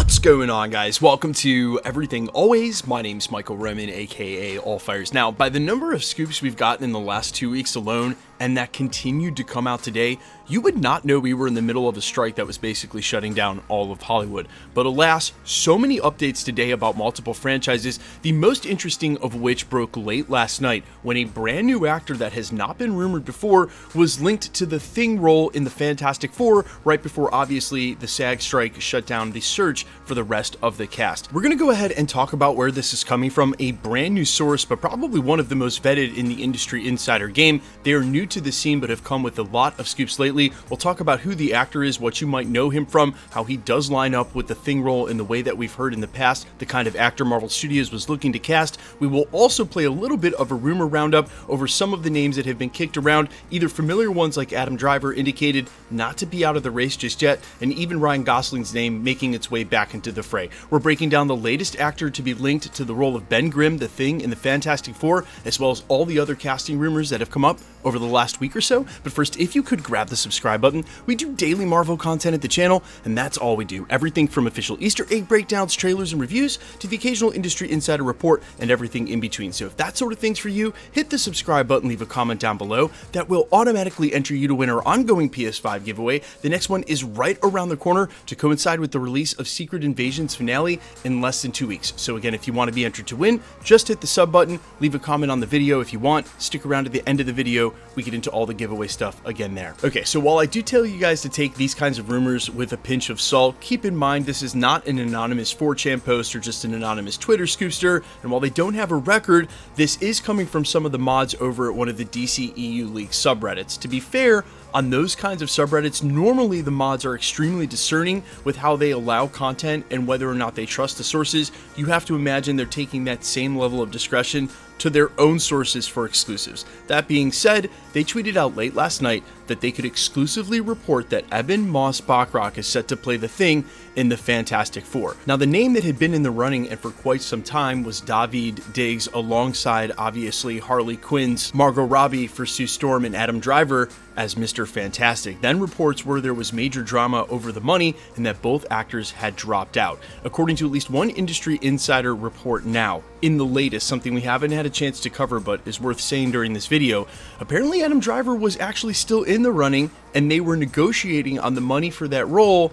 What's going on, guys? Welcome to Everything Always. My name's Michael Roman, aka Allfires. Now, by the number of scoops we've gotten in the last 2 weeks alone, and that continued to come out today, you would not know we were in the middle of a strike that was basically shutting down all of Hollywood. But alas, so many updates today about multiple franchises, the most interesting of which broke late last night when a brand new actor that has not been rumored before was linked to the Thing role in the Fantastic Four right before obviously the SAG strike shut down the search for the rest of the cast. We're going to go ahead and talk about where this is coming from, a brand new source, but probably one of the most vetted in the industry insider game. They are new to the scene but have come with a lot of scoops lately. We'll talk about who the actor is, what you might know him from, how he does line up with the Thing role in the way that we've heard in the past, the kind of actor Marvel Studios was looking to cast. We will also play a little bit of a rumor roundup over some of the names that have been kicked around, either familiar ones like Adam Driver indicated not to be out of the race just yet, and even Ryan Gosling's name making its way back into the fray. We're breaking down the latest actor to be linked to the role of Ben Grimm, the Thing in the Fantastic Four, as well as all the other casting rumors that have come up over the last week or so. But first, if you could grab the subscribe button. We do daily Marvel content at the channel, and that's all we do. Everything from official Easter egg breakdowns, trailers, and reviews, to the occasional industry insider report, and everything in between. So if that sort of thing's for you, hit the subscribe button, leave a comment down below. That will automatically enter you to win our ongoing PS5 giveaway. The next one is right around the corner to coincide with the release of Secret Invasion's finale in less than 2 weeks. So again, if you want to be entered to win, just hit the sub button, leave a comment on the video if you want, stick around to the end of the video, we get into all the giveaway stuff again there. Okay, so while I do tell you guys to take these kinds of rumors with a pinch of salt, keep in mind this is not an anonymous 4chan post or just an anonymous Twitter scoopster, and while they don't have a record, this is coming from some of the mods over at one of the DC EU League subreddits. To be fair, on those kinds of subreddits, normally the mods are extremely discerning with how they allow content and whether or not they trust the sources. You have to imagine they're taking that same level of discretion to their own sources for exclusives. That being said, they tweeted out late last night that they could exclusively report that Ebon Moss-Bachrach is set to play the Thing in the Fantastic Four. Now, the name that had been in the running and for quite some time was Daveed Diggs, alongside obviously Harley Quinn's Margot Robbie for Sue Storm and Adam Driver as Mr. Fantastic. Then reports were there was major drama over the money and that both actors had dropped out. According to at least one industry insider report now, in the latest, something we haven't had a chance to cover but is worth saying during this video, apparently Adam Driver was actually still in the running and they were negotiating on the money for that role,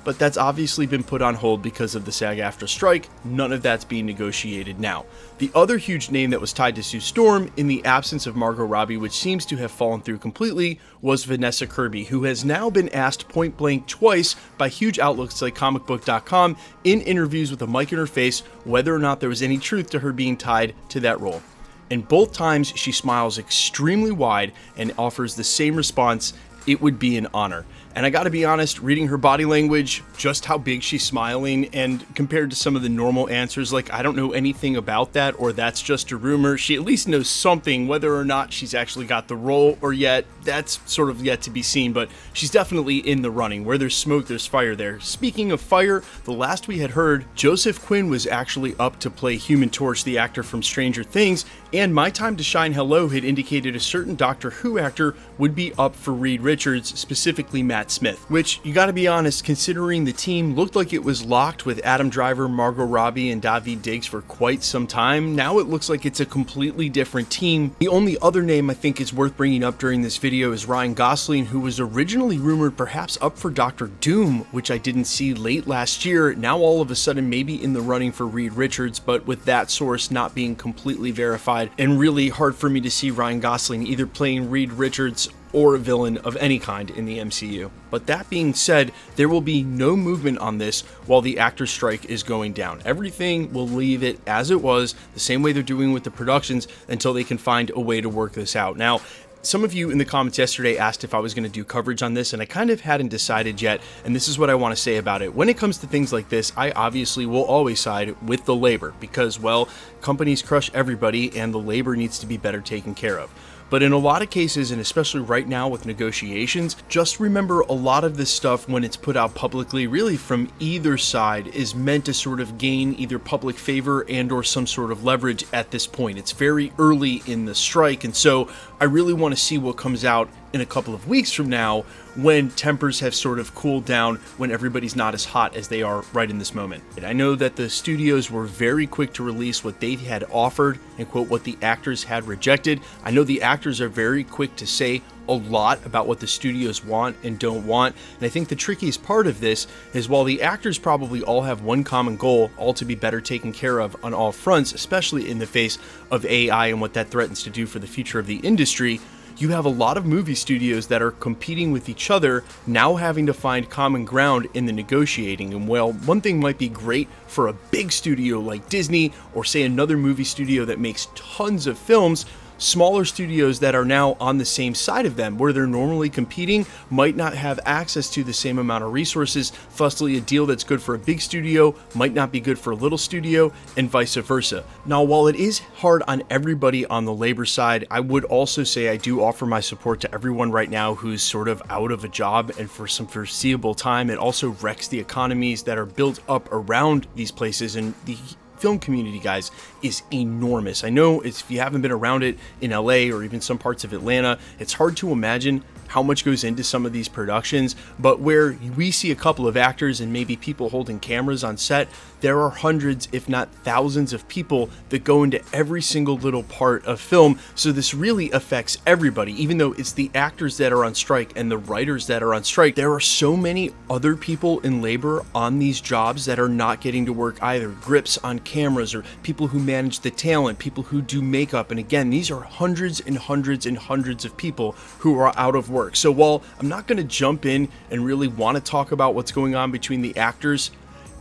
but that's obviously been put on hold because of the SAG-AFTRA strike. None of that's being negotiated now. The other huge name that was tied to Sue Storm in the absence of Margot Robbie, which seems to have fallen through completely, was Vanessa Kirby, who has now been asked point blank twice by huge outlets like comicbook.com in interviews with a mic in her face whether or not there was any truth to her being tied to that role. And both times she smiles extremely wide and offers the same response: it would be an honor. And I gotta be honest, reading her body language, just how big she's smiling, and compared to some of the normal answers like I don't know anything about that or that's just a rumor, she at least knows something. Whether or not she's actually got the role or yet, that's sort of yet to be seen, but she's definitely in the running. Where there's smoke, there's fire there. Speaking of fire, the last we had heard, Joseph Quinn was actually up to play Human Torch, the actor from Stranger Things, and My Time to Shine Hello had indicated a certain Doctor Who actor would be up for Reed Richards, specifically Matt Smith, which, you gotta be honest, considering the team looked like it was locked with Adam Driver, Margot Robbie, and Daveed Diggs for quite some time, now it looks like it's a completely different team. The only other name I think is worth bringing up during this video is Ryan Gosling, who was originally rumored perhaps up for Doctor Doom, which I didn't see late last year, now all of a sudden maybe in the running for Reed Richards, but with that source not being completely verified, and really hard for me to see Ryan Gosling either playing Reed Richards or a villain of any kind in the MCU. But that being said, there will be no movement on this while the actor strike is going down. Everything will leave it as it was, the same way they're doing with the productions, until they can find a way to work this out. Now, some of you in the comments yesterday asked if I was going to do coverage on this, and I kind of hadn't decided yet, and this is what I want to say about it. When it comes to things like this, I obviously will always side with the labor because, well, companies crush everybody and the labor needs to be better taken care of. But in a lot of cases, and especially right now with negotiations, just remember a lot of this stuff when it's put out publicly, really from either side, is meant to sort of gain either public favor and or some sort of leverage at this point. It's very early in the strike, and so I really want to see what comes out in a couple of weeks from now when tempers have sort of cooled down, when everybody's not as hot as they are right in this moment. And I know that the studios were very quick to release what they had offered and quote what the actors had rejected. I know the actors are very quick to say a lot about what the studios want and don't want. And I think the trickiest part of this is while the actors probably all have one common goal, all to be better taken care of on all fronts, especially in the face of AI and what that threatens to do for the future of the industry, you have a lot of movie studios that are competing with each other, now having to find common ground in the negotiating. And while one thing might be great for a big studio like Disney, or say another movie studio that makes tons of films, smaller studios that are now on the same side of them, where they're normally competing, might not have access to the same amount of resources. Thusly, a deal that's good for a big studio might not be good for a little studio, and vice versa. Now, while it is hard on everybody on the labor side, I would also say I do offer my support to everyone right now who's sort of out of a job, and for some foreseeable time. It also wrecks the economies that are built up around these places, and the film community, guys, is enormous. I know if you haven't been around it in LA or even some parts of Atlanta, it's hard to imagine how much goes into some of these productions, but where we see a couple of actors and maybe people holding cameras on set, there are hundreds, if not thousands of people that go into every single little part of film. So this really affects everybody. Even though it's the actors that are on strike and the writers that are on strike, there are so many other people in labor on these jobs that are not getting to work either. Grips on cameras, or people who manage the talent, people who do makeup. And again, these are hundreds and hundreds and hundreds of people who are out of work. So while I'm not going to jump in and really want to talk about what's going on between the actors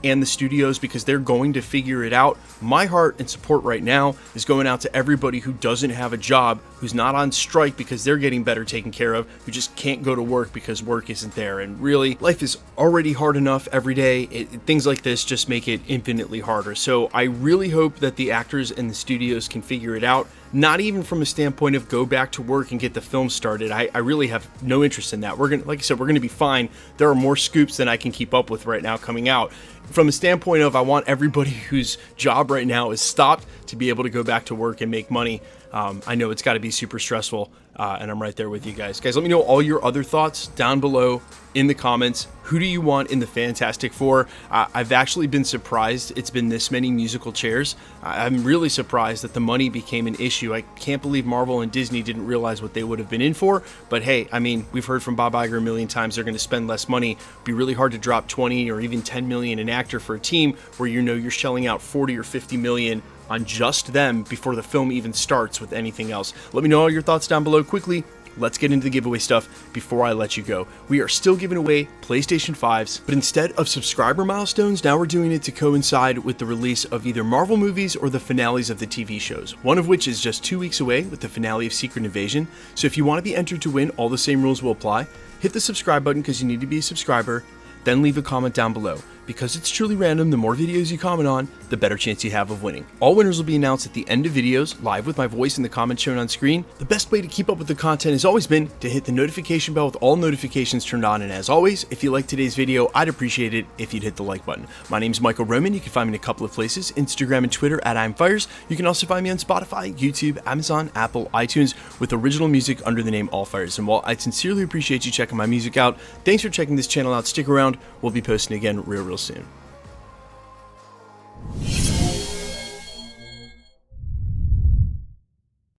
and the studios, because they're going to figure it out, my heart and support right now is going out to everybody who doesn't have a job, who's not on strike because they're getting better taken care of, who just can't go to work because work isn't there. And really, life is already hard enough every day. Things like this just make it infinitely harder. So I really hope that the actors and the studios can figure it out. Not even from a standpoint of go back to work and get the film started. I really have no interest in that. Like I said, we're gonna be fine. There are more scoops than I can keep up with right now coming out. From a standpoint of I want everybody whose job right now is stopped to be able to go back to work and make money. I know it's got to be super stressful, and I'm right there with you guys. Guys, let me know all your other thoughts down below in the comments. Who do you want in the Fantastic Four? I've actually been surprised it's been this many musical chairs. I'm really surprised that the money became an issue. I can't believe Marvel and Disney didn't realize what they would have been in for. But hey, I mean, we've heard from Bob Iger a million times they're going to spend less money. It'd be really hard to drop 20 or even 10 million an actor for a team where you know you're shelling out 40 or 50 million on just them before the film even starts with anything else. Let me know all your thoughts down below quickly. Let's get into the giveaway stuff before I let you go. We are still giving away PlayStation 5s, but instead of subscriber milestones, now we're doing it to coincide with the release of either Marvel movies or the finales of the TV shows, one of which is just 2 weeks away with the finale of Secret Invasion. So if you want to be entered to win, all the same rules will apply. Hit the subscribe button because you need to be a subscriber, then leave a comment down below. Because it's truly random, the more videos you comment on, the better chance you have of winning. All winners will be announced at the end of videos, live with my voice in the comments shown on screen. The best way to keep up with the content has always been to hit the notification bell with all notifications turned on. And as always, if you liked today's video, I'd appreciate it if you'd hit the like button. My name's Michael Roman. You can find me in a couple of places, Instagram and Twitter at I'mFires. You can also find me on Spotify, YouTube, Amazon, Apple, iTunes, with original music under the name Allfires. And while I sincerely appreciate you checking my music out, thanks for checking this channel out. Stick around. We'll be posting again real soon.